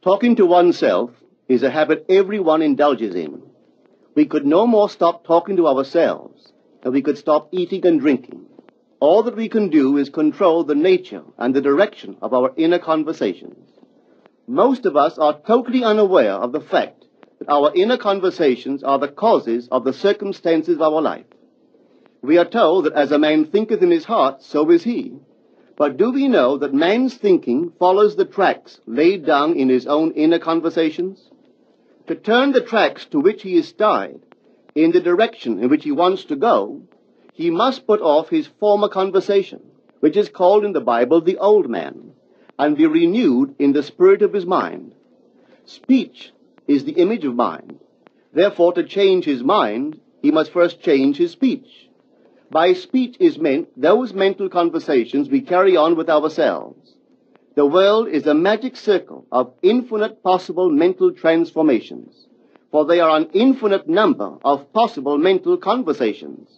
Talking to oneself is a habit everyone indulges in. We could no more stop talking to ourselves than we could stop eating and drinking. All that we can do is control the nature and the direction of our inner conversations. Most of us are totally unaware of the fact that our inner conversations are the causes of the circumstances of our life. We are told that as a man thinketh in his heart, so is he. But do we know that man's thinking follows the tracks laid down in his own inner conversations? To turn the tracks to which he is tied in the direction in which he wants to go, he must put off his former conversation, which is called in the Bible the old man, and be renewed in the spirit of his mind. Speech is the image of mind. Therefore, to change his mind, he must first change his speech. By speech is meant those mental conversations we carry on with ourselves. The world is a magic circle of infinite possible mental transformations, for there are an infinite number of possible mental conversations.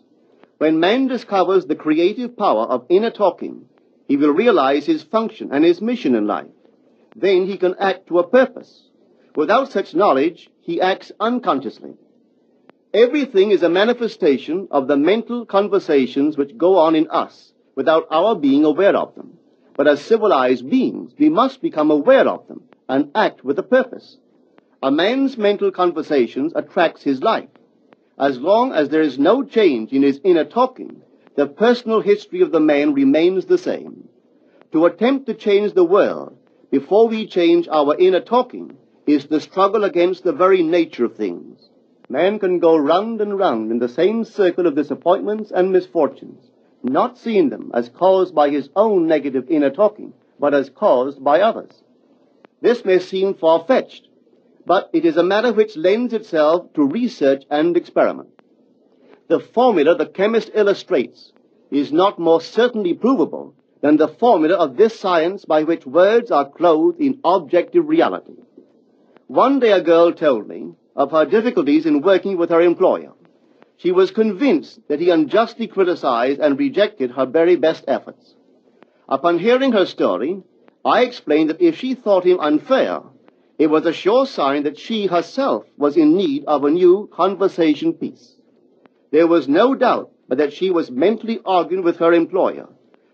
When man discovers the creative power of inner talking, he will realize his function and his mission in life. Then he can act to a purpose. Without such knowledge, he acts unconsciously. Everything is a manifestation of the mental conversations which go on in us without our being aware of them. But as civilized beings, we must become aware of them and act with a purpose. A man's mental conversations attracts his life. As long as there is no change in his inner talking, the personal history of the man remains the same. To attempt to change the world before we change our inner talking is the struggle against the very nature of things. Man can go round and round in the same circle of disappointments and misfortunes, not seeing them as caused by his own negative inner talking, but as caused by others. This may seem far-fetched, but it is a matter which lends itself to research and experiment. The formula the chemist illustrates is not more certainly provable than the formula of this science by which words are clothed in objective reality. One day a girl told me of her difficulties in working with her employer. She was convinced that he unjustly criticized and rejected her very best efforts. Upon hearing her story, I explained that if she thought him unfair, it was a sure sign that she herself was in need of a new conversation piece. There was no doubt but that she was mentally arguing with her employer,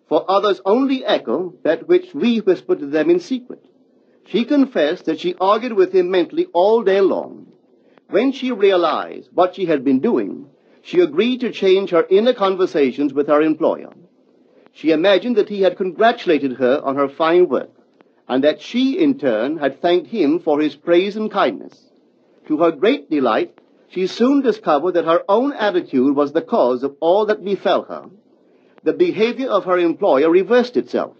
for others only echo that which we whisper to them in secret. She confessed that she argued with him mentally all day long. When she realized what she had been doing, she agreed to change her inner conversations with her employer. She imagined that he had congratulated her on her fine work, and that she, in turn, had thanked him for his praise and kindness. To her great delight, she soon discovered that her own attitude was the cause of all that befell her. The behavior of her employer reversed itself.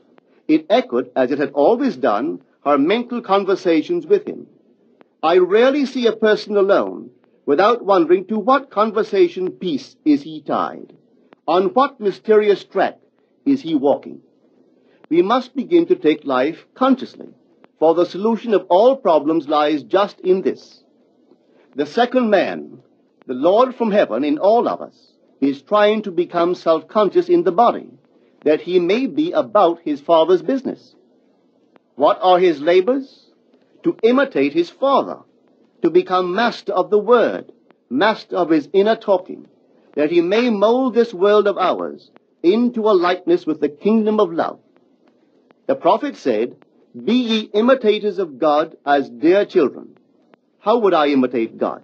It echoed, as it had always done, her mental conversations with him. I rarely see a person alone without wondering to what conversation piece is he tied. On what mysterious track is he walking? We must begin to take life consciously, for the solution of all problems lies just in this. The second man, the Lord from heaven in all of us, is trying to become self-conscious in the body, that he may be about his Father's business. What are his labors? To imitate his Father, to become master of the Word, master of his inner talking, that he may mold this world of ours into a likeness with the kingdom of love. The prophet said, "Be ye imitators of God as dear children." How would I imitate God?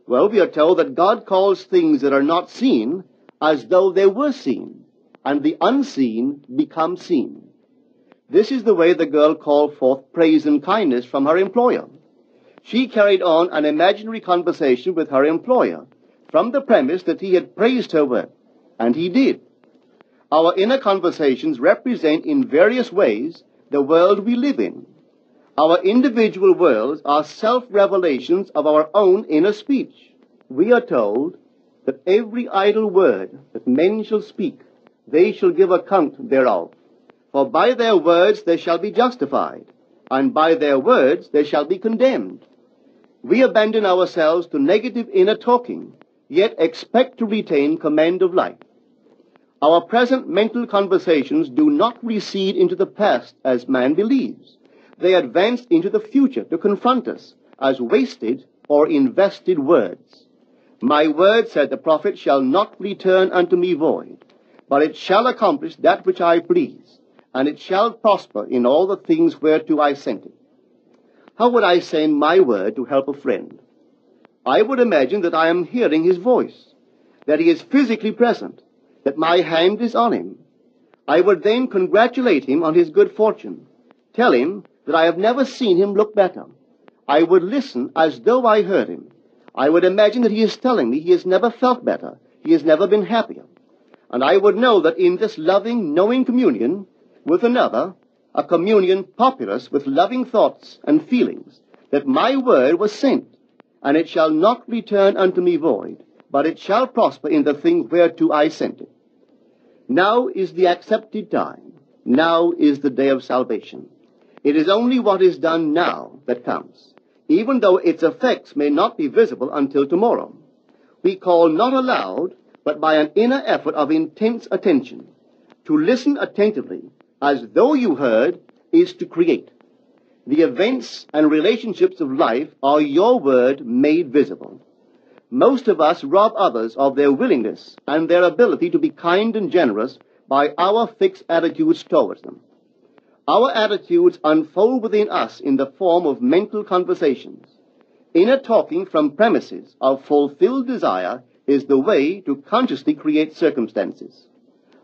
Well, we are told that God calls things that are not seen as though they were seen, and the unseen become seen. This is the way the girl called forth praise and kindness from her employer. She carried on an imaginary conversation with her employer from the premise that he had praised her work, and he did. Our inner conversations represent in various ways the world we live in. Our individual worlds are self-revelations of our own inner speech. We are told that every idle word that men shall speak, they shall give account thereof. For by their words they shall be justified, and by their words they shall be condemned. We abandon ourselves to negative inner talking, yet expect to retain command of life. Our present mental conversations do not recede into the past as man believes. They advanced into the future to confront us as wasted or invested words. My word, said the prophet, shall not return unto me void, but it shall accomplish that which I please, and it shall prosper in all the things whereto I sent it. How would I send my word to help a friend? I would imagine that I am hearing his voice, that he is physically present, that my hand is on him. I would then congratulate him on his good fortune, tell him that I have never seen him look better. I would listen as though I heard him. I would imagine that he is telling me he has never felt better, he has never been happier. And I would know that in this loving, knowing communion with another, a communion populous with loving thoughts and feelings, that my word was sent, and it shall not return unto me void, but it shall prosper in the thing whereto I sent it. Now is the accepted time. Now is the day of salvation. It is only what is done now that counts, even though its effects may not be visible until tomorrow. We call not aloud, but by an inner effort of intense attention. To listen attentively, as though you heard, is to create. The events and relationships of life are your word made visible. Most of us rob others of their willingness and their ability to be kind and generous by our fixed attitudes towards them. Our attitudes unfold within us in the form of mental conversations. Inner talking from premises of fulfilled desire is the way to consciously create circumstances.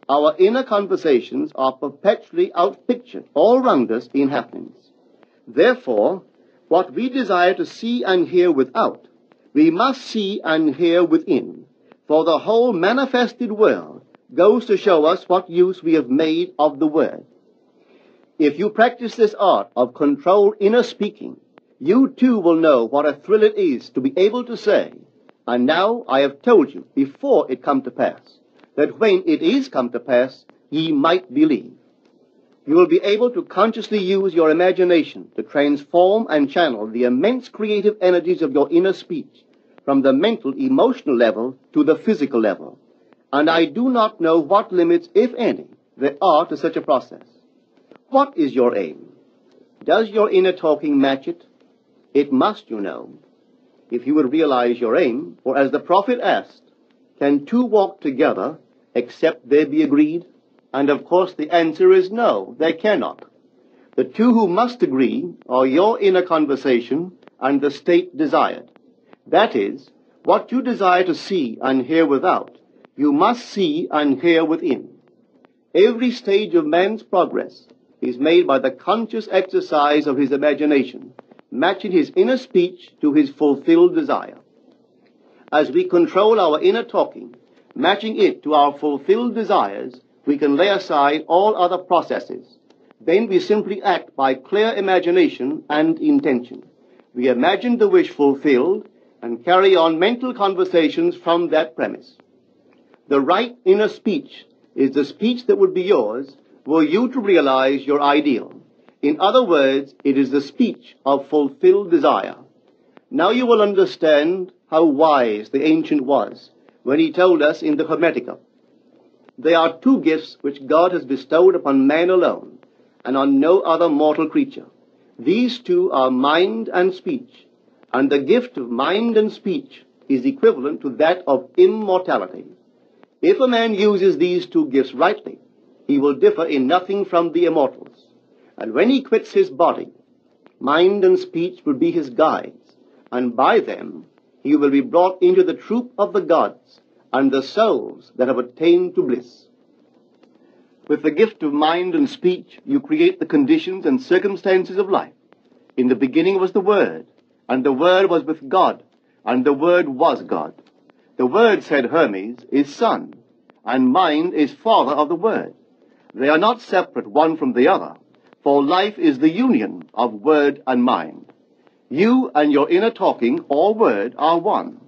Our inner conversations are perpetually outpictured all round us in happenings. Therefore, what we desire to see and hear without, we must see and hear within, for the whole manifested world goes to show us what use we have made of the word. If you practice this art of controlled inner speaking, you too will know what a thrill it is to be able to say, and now I have told you before it come to pass, that when it is come to pass, ye might believe. You will be able to consciously use your imagination to transform and channel the immense creative energies of your inner speech from the mental, emotional level to the physical level. And I do not know what limits, if any, there are to such a process. What is your aim? Does your inner talking match it? It must, you know. If you would realize your aim, for as the prophet asked, can two walk together except they be agreed? And of course the answer is no, they cannot. The two who must agree are your inner conversation and the state desired. That is, what you desire to see and hear without, you must see and hear within. Every stage of man's progress is made by the conscious exercise of his imagination, matching his inner speech to his fulfilled desire. As we control our inner talking, matching it to our fulfilled desires, we can lay aside all other processes. Then we simply act by clear imagination and intention. We imagine the wish fulfilled and carry on mental conversations from that premise. The right inner speech is the speech that would be yours were you to realize your ideal. In other words, it is the speech of fulfilled desire. Now you will understand how wise the ancient was when he told us in the Hermetica, there are two gifts which God has bestowed upon man alone and on no other mortal creature. These two are mind and speech, and the gift of mind and speech is equivalent to that of immortality. If a man uses these two gifts rightly, he will differ in nothing from the immortals. And when he quits his body, mind and speech will be his guides, and by them he will be brought into the troop of the gods and the souls that have attained to bliss. With the gift of mind and speech, you create the conditions and circumstances of life. In the beginning was the Word, and the Word was with God, and the Word was God. The Word, said Hermes, is Son, and mind is Father of the Word. They are not separate one from the other, for life is the union of word and mind. You and your inner talking or word are one.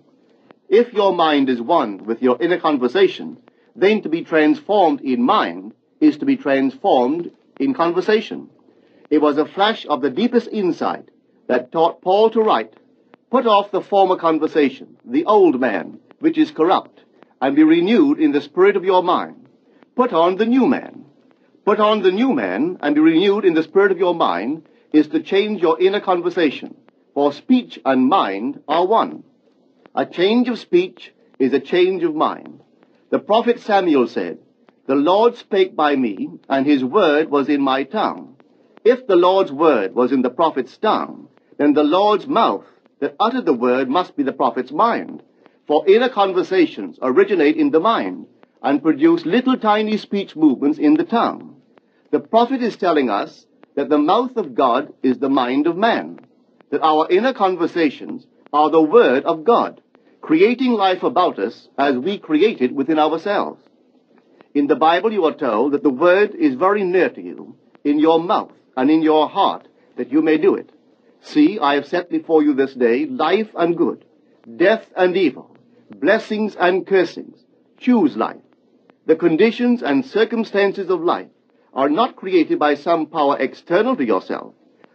If your mind is one with your inner conversation, then to be transformed in mind is to be transformed in conversation. It was a flash of the deepest insight that taught Paul to write, put off the former conversation, the old man, which is corrupt, and be renewed in the spirit of your mind. Put on the new man. Put on the new man and be renewed in the spirit of your mind, is to change your inner conversation, for speech and mind are one. A change of speech is a change of mind. The prophet Samuel said, "The Lord spake by me, and his word was in my tongue." If the Lord's word was in the prophet's tongue, then the Lord's mouth that uttered the word must be the prophet's mind. For inner conversations originate in the mind and produce little tiny speech movements in the tongue. The prophet is telling us that the mouth of God is the mind of man, that our inner conversations are the word of God, creating life about us as we create it within ourselves. In the Bible you are told that the word is very near to you, in your mouth and in your heart, that you may do it. See, I have set before you this day life and good, death and evil, blessings and cursings. Choose life. The conditions and circumstances of life are not created by some power external to yourself.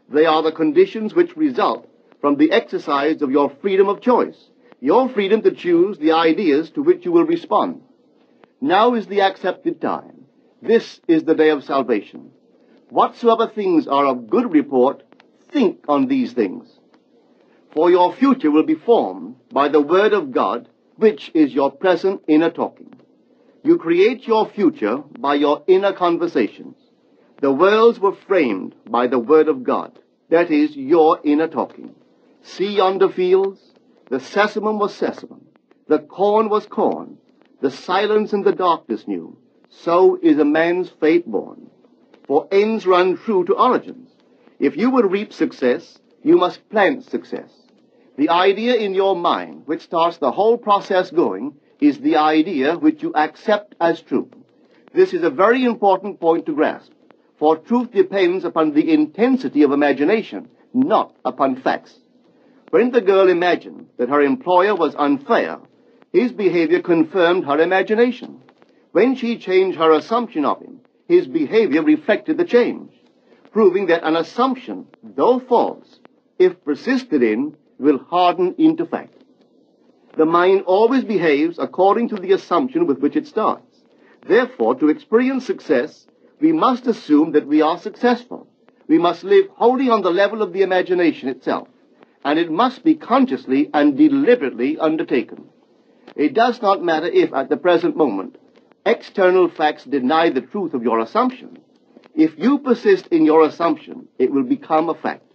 They are the conditions which result from the exercise of your freedom of choice, your freedom to choose the ideas to which you will respond. Now is the accepted time. This is the day of salvation. Whatsoever things are of good report, think on these things. For your future will be formed by the word of God, which is your present inner talking. You create your future by your inner conversations. The worlds were framed by the word of God, that is, your inner talking. See yonder fields? The sesamum was sesamum. The corn was corn. The silence and the darkness knew. So is a man's fate born. For ends run true to origins. If you would reap success, you must plant success. The idea in your mind, which starts the whole process going, is the idea which you accept as true. This is a very important point to grasp, for truth depends upon the intensity of imagination, not upon facts. When the girl imagined that her employer was unfair, his behavior confirmed her imagination. When she changed her assumption of him, his behavior reflected the change, proving that an assumption, though false, if persisted in, will harden into fact. The mind always behaves according to the assumption with which it starts. Therefore, to experience success, we must assume that we are successful. We must live wholly on the level of the imagination itself, and it must be consciously and deliberately undertaken. It does not matter if, at the present moment, external facts deny the truth of your assumption. If you persist in your assumption, it will become a fact.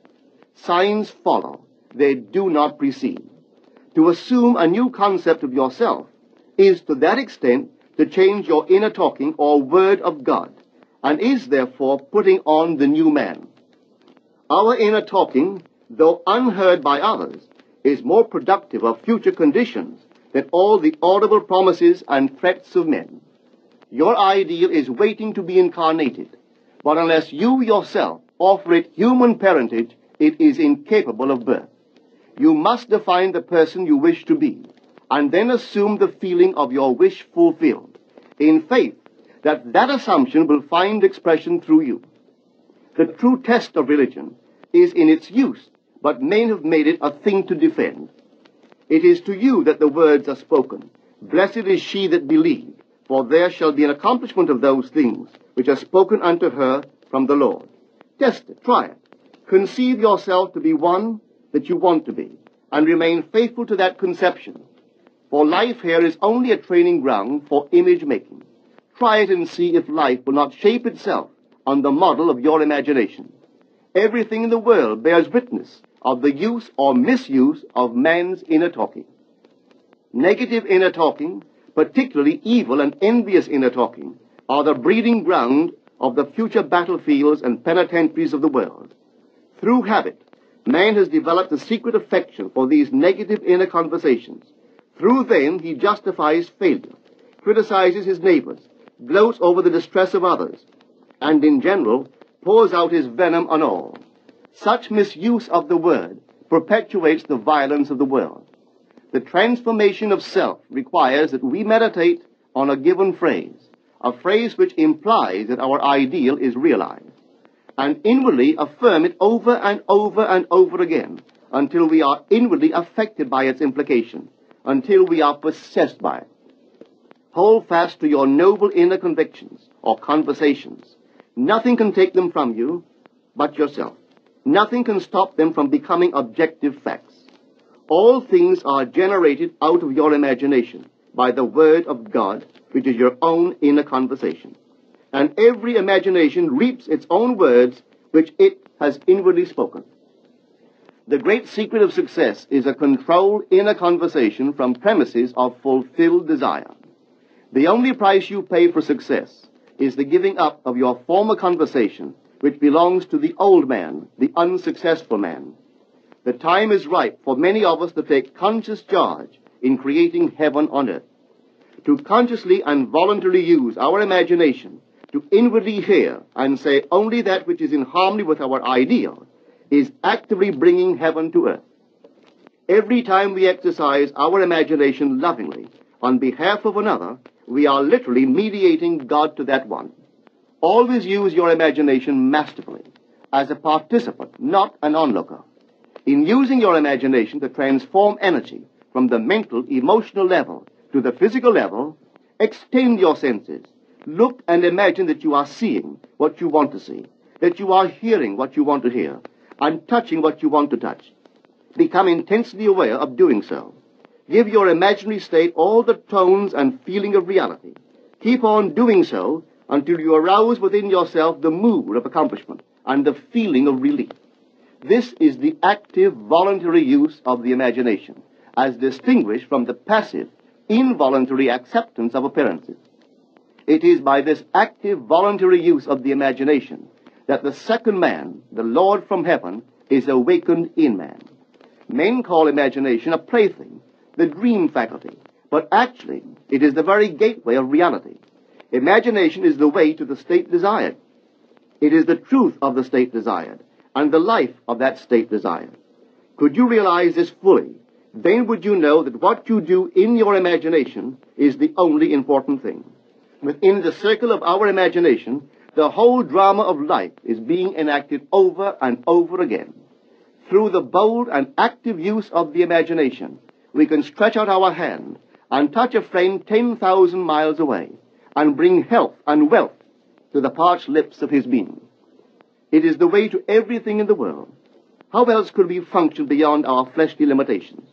Signs follow. They do not precede. To assume a new concept of yourself is to that extent to change your inner talking or word of God, and is therefore putting on the new man. Our inner talking, though unheard by others, is more productive of future conditions than all the audible promises and threats of men. Your ideal is waiting to be incarnated, but unless you yourself offer it human parentage, it is incapable of birth. You must define the person you wish to be, and then assume the feeling of your wish fulfilled, in faith that that assumption will find expression through you. The true test of religion is in its use, but men have made it a thing to defend. It is to you that the words are spoken. Blessed is she that believed, for there shall be an accomplishment of those things which are spoken unto her from the Lord. Test it, try it. Conceive yourself to be one that you want to be, and remain faithful to that conception. For life here is only a training ground for image making. Try it and see if life will not shape itself on the model of your imagination. Everything in the world bears witness of the use or misuse of man's inner talking. Negative inner talking, particularly evil and envious inner talking, are the breeding ground of the future battlefields and penitentiaries of the world. Through habit, man has developed a secret affection for these negative inner conversations. Through them he justifies failure, criticizes his neighbors, gloats over the distress of others, and in general pours out his venom on all. Such misuse of the word perpetuates the violence of the world. The transformation of self requires that we meditate on a given phrase, a phrase which implies that our ideal is realized, and inwardly affirm it over and over and over again until we are inwardly affected by its implication, until we are possessed by it. Hold fast to your noble inner convictions or conversations. Nothing can take them from you but yourself. Nothing can stop them from becoming objective facts. All things are generated out of your imagination by the Word of God, which is your own inner conversation. And every imagination reaps its own words, which it has inwardly spoken. The great secret of success is a controlled inner conversation from premises of fulfilled desire. The only price you pay for success is the giving up of your former conversation, which belongs to the old man, the unsuccessful man. The time is ripe for many of us to take conscious charge in creating heaven on earth. To consciously and voluntarily use our imagination to inwardly hear and say only that which is in harmony with our ideal is actively bringing heaven to earth. Every time we exercise our imagination lovingly on behalf of another, we are literally mediating God to that one. Always use your imagination masterfully, as a participant, not an onlooker. In using your imagination to transform energy from the mental, emotional level to the physical level, extend your senses. Look and imagine that you are seeing what you want to see, that you are hearing what you want to hear, and touching what you want to touch. Become intensely aware of doing so. Give your imaginary state all the tones and feeling of reality. Keep on doing so until you arouse within yourself the mood of accomplishment and the feeling of relief. This is the active, voluntary use of the imagination, as distinguished from the passive, involuntary acceptance of appearances. It is by this active, voluntary use of the imagination that the second man, the Lord from heaven, is awakened in man. Men call imagination a plaything, the dream faculty, but actually it is the very gateway of reality. Imagination is the way to the state desired. It is the truth of the state desired, and the life of that state desired. Could you realize this fully, then would you know that what you do in your imagination is the only important thing. Within the circle of our imagination, the whole drama of life is being enacted over and over again. Through the bold and active use of the imagination, we can stretch out our hand and touch a friend 10,000 miles away and bring health and wealth to the parched lips of his being. It is the way to everything in the world. How else could we function beyond our fleshly limitations?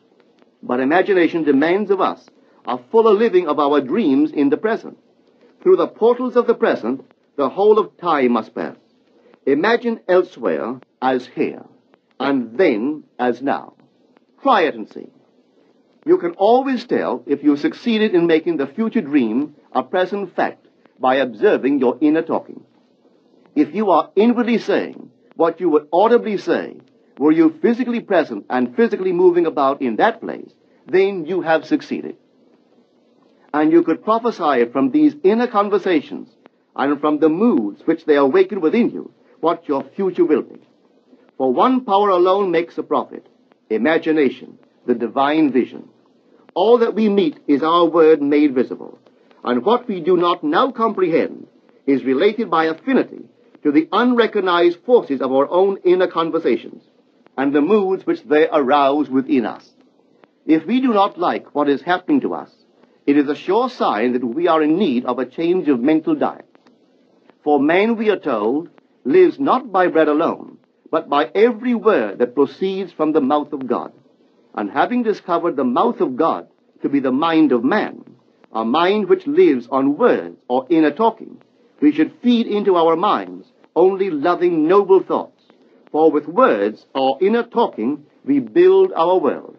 But imagination demands of us a fuller living of our dreams in the present. Through the portals of the present, the whole of time must pass. Imagine elsewhere as here, and then as now. Try it and see. You can always tell if you succeeded in making the future dream a present fact by observing your inner talking. If you are inwardly saying what you would audibly say, were you physically present and physically moving about in that place, then you have succeeded. And you could prophesy from these inner conversations and from the moods which they awaken within you what your future will be. For one power alone makes a prophet, imagination, the divine vision. All that we meet is our word made visible, and what we do not now comprehend is related by affinity to the unrecognized forces of our own inner conversations and the moods which they arouse within us. If we do not like what is happening to us, it is a sure sign that we are in need of a change of mental diet. For man, we are told, lives not by bread alone, but by every word that proceeds from the mouth of God. And having discovered the mouth of God to be the mind of man, a mind which lives on words or inner talking, we should feed into our minds only loving, noble thoughts. For with words or inner talking, we build our world.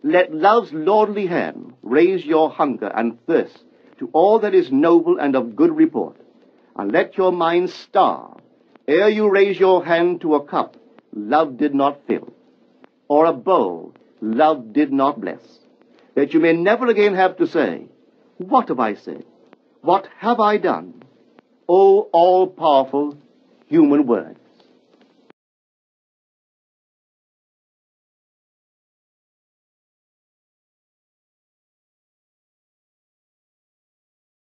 Let love's lordly hand raise your hunger and thirst to all that is noble and of good report, and let your mind starve ere you raise your hand to a cup love did not fill, or a bowl love did not bless, that you may never again have to say, "What have I said? What have I done?" O all-powerful human word.